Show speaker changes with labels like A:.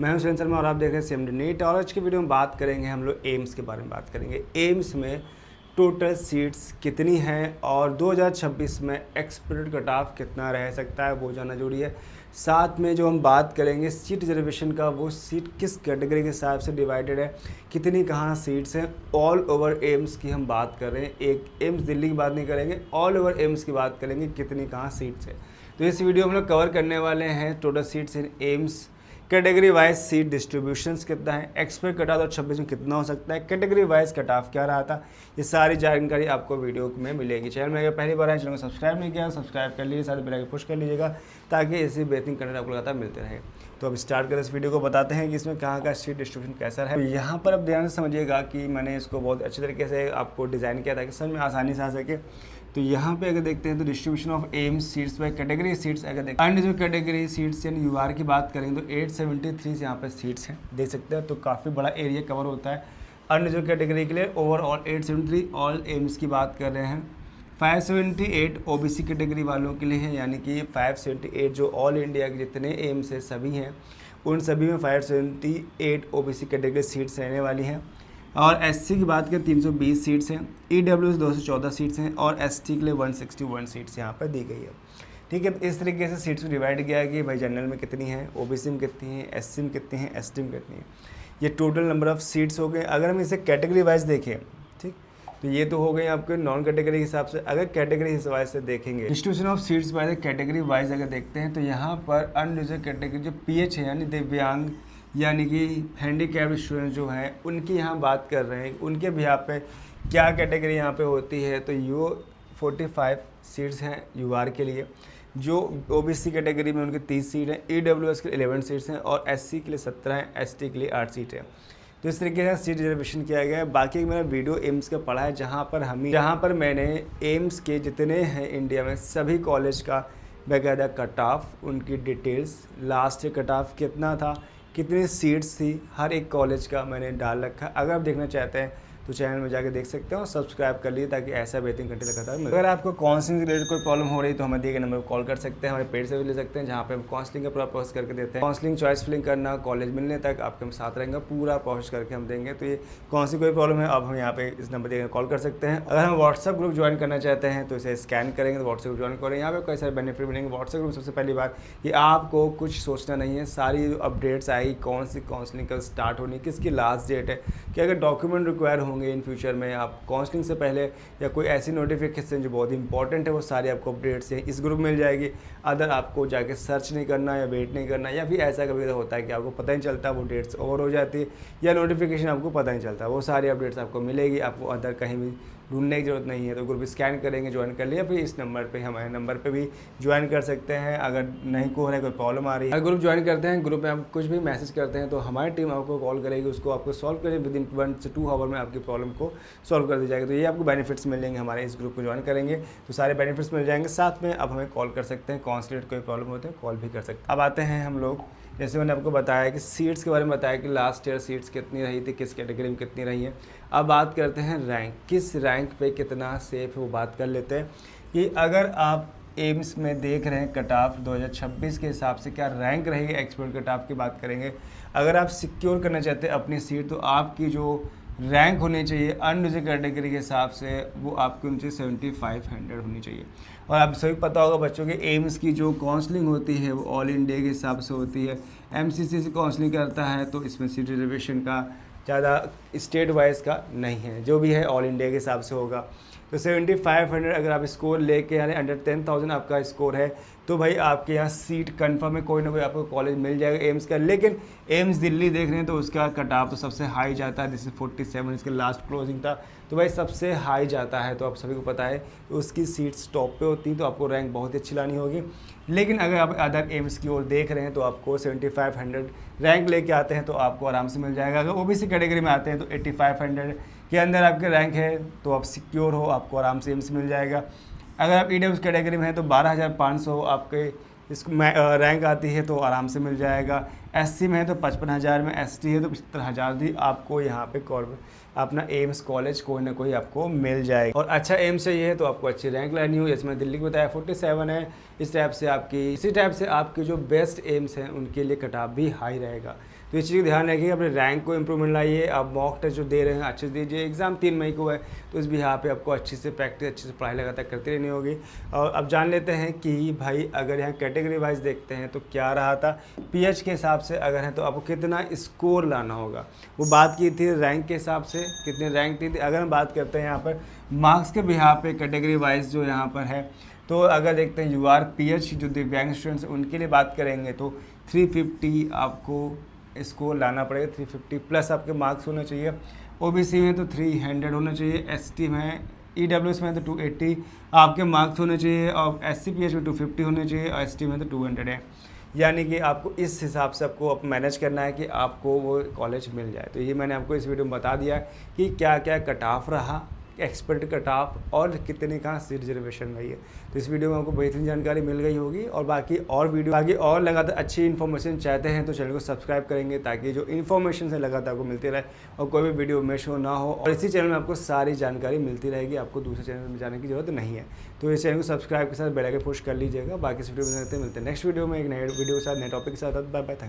A: मैं हूं सुरेंद्र शर्मा और आप देख रहे हैं CMD नीट। और आज की वीडियो में बात करेंगे हम लोग एम्स के बारे में बात करेंगे। एम्स में टोटल सीट्स कितनी हैं और 2026 में एक्सपेक्टेड कट ऑफ कितना रह सकता है वो जानना जरूरी है। साथ में जो हम बात करेंगे सीट रिजर्वेशन का, वो सीट किस कैटेगरी के हिसाब से डिवाइडेड है, कितनी कहाँ सीट्स हैं। ऑल ओवर एम्स की हम बात कर रहे हैं, एक एम्स दिल्ली की बात नहीं करेंगे, ऑल ओवर एम्स की बात करेंगे कितनी कहाँ सीट्स है। तो इस वीडियो में हम लोग कवर करने वाले हैं total seats in AIIMS, category wise seat distributions कितना है, एक्सपेक्ट कट ऑफ 2026 में कितना हो सकता है, कैटेगरी वाइज कट ऑफ क्या रहा था, ये सारी जानकारी आपको वीडियो में मिलेगी। चैनल में अगर पहली बार आए, चैनल को सब्सक्राइब नहीं किया सब्सक्राइब कर लीजिए, साथ बेल आइकन पुश कर लीजिएगा ताकि ऐसी बेहतरीन कंटेंट आपको लगातार मिलते रहे। तो अब स्टार्ट करें इस वीडियो को, बताते हैं कि इसमें कहाँ का सीट डिस्ट्रीब्यूशन कैसा है। तो यहाँ पर अब ध्यान से समझिएगा कि मैंने इसको बहुत अच्छे तरीके से आपको डिज़ाइन किया ताकि समझ में आसानी से आ सके। तो यहाँ पे अगर देखते हैं तो distribution of AIIMS seats by category seats अगर देखते हैं, जो कैटेगरी सीट्स यानी यूआर की बात करेंगे तो 873 यहाँ पे सीट्स हैं, देख सकते हैं। तो काफ़ी बड़ा एरिया कवर होता है अन्य जो कैटेगरी के लिए। ओवरऑल 873 ऑल एम्स की बात कर रहे हैं। 578 ओबीसी कैटेगरी वालों के लिए है, यानी कि 578 जो ऑल इंडिया के जितने एम्स है सभी हैं, उन सभी में 578 ओबीसी कैटेगरी सीट्स रहने वाली हैं। और एससी की बात करें 320 सीट्स हैं, ईडब्ल्यूएस 214 सीट्स हैं और एसटी के लिए 161 सीट्स यहाँ पर दी गई है। ठीक है, इस तरीके से सीट्स को डिवाइड किया है कि भाई जनरल में कितनी है, ओबीसी में कितनी है, एससी में कितनी है, एसटी में कितनी है। ये टोटल नंबर ऑफ सीट्स हो गए। अगर हम इसे कैटेगरी वाइज देखें, ठीक, तो ये तो हो गए आपके नॉन कैटेगरी के हिसाब से। अगर कैटेगरी वाइज से देखेंगे, distribution of seats by the category wise अगर देखते हैं तो यहाँ पर अनरिजर्व कैटेगरी जो पीएच है यानी दिव्यांग यानी कि हैंडीकैप्ड स्टूडेंट जो हैं उनकी यहाँ बात कर रहे हैं, उनके भी यहाँ पे क्या कैटेगरी यहाँ पे होती है। तो यू 45 सीट्स हैं यूआर के लिए, जो ओबीसी कैटेगरी में उनकी 30 सीट हैं, ईडब्ल्यूएस के 11 सीट्स हैं और एससी के लिए 17 हैं, एसटी के लिए 8 सीट है। तो इस तरीके से सीट रिजर्वेशन किया गया है। बाकी मेरा वीडियो एम्स का पढ़ा है जहाँ पर मैंने एम्स के जितने हैं इंडिया में सभी कॉलेज का बाकायदा कट ऑफ, उनकी डिटेल्स, लास्ट कट ऑफ कितना था, कितनी सीट्स थी, हर एक कॉलेज का मैंने डाल रखा है। अगर आप देखना चाहते हैं तो चैनल में जाकर देख सकते हैं और सब्सक्राइब कर लीजिए ताकि ऐसा बेहतरीन कंटेंट लगातार मिले। अगर आपको काउंसलिंग से रिलेटेड कोई प्रॉब्लम हो रही है तो हमें दिए गए नंबर पर कॉल कर सकते हैं, हमारे पेज से भी ले सकते हैं जहाँ पे हम काउंसलिंग का पूरा प्रोसेस करके देते हैं। काउंसलिंग चॉइस फिलिंग करना, कॉलेज मिलने तक आपके हम साथ रहेंगे, पूरा प्रोसेस करके हम देंगे। तो ये कौन सी कोई प्रॉब्लम है अब हम यहाँ पे इस नंबर देकर कॉल कर सकते हैं। अगर हम व्हाट्सअप ग्रुप ज्वाइन करना चाहते हैं तो इसे स्कैन करेंगे तो व्हाट्सअप ज्वाइन करें। यहाँ पे कई सारे बेनिफिट मिलेंगे व्हाट्सअप ग्रुप। सबसे पहली बात कि आपको कुछ सोचना नहीं है, सारी अपडेट्स आएगी, कौन सी काउंसलिंग कल स्टार्ट होनी, किसकी लास्ट डेट है, कि अगर डॉक्यूमेंट रिक्वायर होंगे इन फ्यूचर में आप काउंसलिंग से पहले, या कोई ऐसी नोटिफिकेशन जो बहुत इंपॉर्टेंट है, वो सारी आपको अपडेट्स हैं इस ग्रुप में मिल जाएगी। अदर आपको जाके सर्च नहीं करना या वेट नहीं करना, या फिर ऐसा कभी होता है कि आपको पता नहीं चलता, वो डेट्स ओवर हो जाती है या नोटिफिकेशन आपको पता नहीं चलता, वो सारी अपडेट्स आपको मिलेगी। आपको अदर कहीं भी ढूंढने की जरूरत नहीं है। तो ग्रुप स्कैन करेंगे, ज्वाइन कर लिया, फिर इस नंबर पे हमारे नंबर पे भी ज्वाइन कर सकते हैं। अगर नहीं को हो रहा है, कोई प्रॉब्लम आ रही है, अगर ग्रुप ज्वाइन करते हैं, ग्रुप में आप कुछ भी मैसेज करते हैं तो हमारी टीम आपको कॉल करेगी, उसको आपको सॉल्व करेगी, विद इन 1 से 2 आवर में आपकी प्रॉब्लम को सॉल्व कर दी जाएगी। तो ये आपको बेनिफिट्स मिलेंगे हमारे इस ग्रुप को ज्वाइन करेंगे तो सारे बेनिफिट्स मिल जाएंगे। साथ में अब हमें कॉल कर सकते हैं, काउंसलेट कोई प्रॉब्लम होते हैं कॉल भी कर सकते हैं। अब आते हैं हम लोग, जैसे मैंने आपको बताया कि सीट्स के बारे में बताया कि लास्ट ईयर सीट्स कितनी रही थी, किस कैटेगरी में कितनी रही है। अब बात करते हैं रैंक, किस रैंक पे कितना सेफ है वो बात कर लेते हैं। कि अगर आप एम्स में देख रहे हैं कट ऑफ 2026 के हिसाब से क्या रैंक रहेगी, एक्सपेक्ट कट ऑफ की बात करेंगे। अगर आप सिक्योर करना चाहते हैं अपनी सीट तो आपकी जो रैंक होनी चाहिए अनरिजर्व कैटेगरी के हिसाब से, वो आपकी उनसे 7500 होनी चाहिए। और आप सभी पता होगा बच्चों के एम्स की जो काउंसलिंग होती है वो ऑल इंडिया के हिसाब से होती है। एमसीसी से काउंसलिंग करता है तो इसमें सीट रिजर्वेशन का ज़्यादा स्टेट वाइज का नहीं है, जो भी है ऑल इंडिया के हिसाब से होगा। तो 7500 अगर आप स्कोर लेके यानी अंडर 10,000 आपका स्कोर है तो भाई आपके यहाँ सीट कंफर्म है, कोई ना कोई आपको कॉलेज मिल जाएगा एम्स का। लेकिन एम्स दिल्ली देख रहे हैं तो उसका कट ऑफ तो सबसे हाई जाता है, जैसे 47 इसके लास्ट क्लोजिंग था तो भाई सबसे हाई जाता है। तो आप सभी को पता है तो उसकी सीट्स टॉप पे होती हैं, तो आपको रैंक बहुत ही अच्छी लानी होगी। लेकिन अगर आप अदर एम्स की ओर देख रहे हैं तो आपको 7500 रैंक लेके आते हैं तो आपको आराम से मिल जाएगा। अगर ओबीसी कैटेगरी में आते हैं तो 8500 के अंदर आपके रैंक है तो आप सिक्योर हो, आपको आराम से एम्स मिल जाएगा। अगर आप ईडब्ल्यूएस कैटेगरी में हैं तो 12500 आपके इस रैंक आती है तो आराम से मिल जाएगा। एससी में है तो 55,000 में, एसटी है तो 75,000 भी आपको यहाँ पे अपना एम्स कॉलेज कोई ना कोई आपको मिल जाएगा। और अच्छा एम्स चाहिए है तो आपको अच्छी रैंक लानी हो, जैसे मैं दिल्ली को बताया 47 है, इस टाइप से आपकी जो बेस्ट एम्स हैं उनके लिए कट ऑफ भी हाई रहेगा। तो इस चीज़ का ध्यान रखिए, अपने रैंक को इम्प्रूवमेंट लाइए। आप मॉक टेस्ट जो दे रहे हैं अच्छे से दीजिए। एग्ज़ाम 3 मई को है, तो इस बिहार पे आपको अच्छे से प्रैक्टिस, अच्छे से पढ़ाई लगातार करती रहनी होगी। और अब जान लेते हैं कि भाई अगर यहाँ कैटेगरी वाइज देखते हैं तो क्या रहा था। पीएच के हिसाब से अगर है तो आपको कितना स्कोर लाना होगा, वो बात की थी रैंक के हिसाब से कितने रैंक थी। अगर हम बात करते हैं यहाँ पर मार्क्स के बिहार पे कैटेगरी वाइज जो यहाँ पर है, तो अगर देखते हैं यूआर पीएच जो दिव्यांग स्टूडेंट्स उनके लिए बात करेंगे तो 350 आपको स्कोर लाना पड़ेगा। 350 प्लस आपके मार्क्स होने चाहिए। ओबीसी में तो 300 होना चाहिए, एसटी में, ईडब्ल्यूएस में तो 280 आपके मार्क्स होने चाहिए, और एससीपीएच में 250 होने चाहिए, और एसटी में तो 200 है। यानी कि आपको इस हिसाब से आपको मैनेज करना है कि आपको वो कॉलेज मिल जाए। तो ये मैंने आपको इस वीडियो में बता दिया कि क्या क्या कट ऑफ रहा, एक्सपर्ट कट ऑफ, और कितने का सीट रिजर्वेशन रही है। तो इस वीडियो में आपको बेहतरीन जानकारी मिल गई होगी। और बाकी और लगातार अच्छी इन्फॉर्मेशन चाहते हैं तो चैनल को सब्सक्राइब करेंगे, ताकि जो इन्फॉर्मेशन है लगातार आपको मिलती रहे और कोई भी वीडियो मिस हो ना हो। और इसी चैनल में आपको सारी जानकारी मिलती रहेगी, आपको दूसरे चैनल में जाने की जरूरत नहीं है। तो इस चैनल को सब्सक्राइब के साथ बेल आइकन पुश कर लीजिएगा। बाकी इस वीडियो में मिलते हैं नेक्स्ट वीडियो में एक नए वीडियो के साथ, नए टॉपिक के साथ। Bye bye.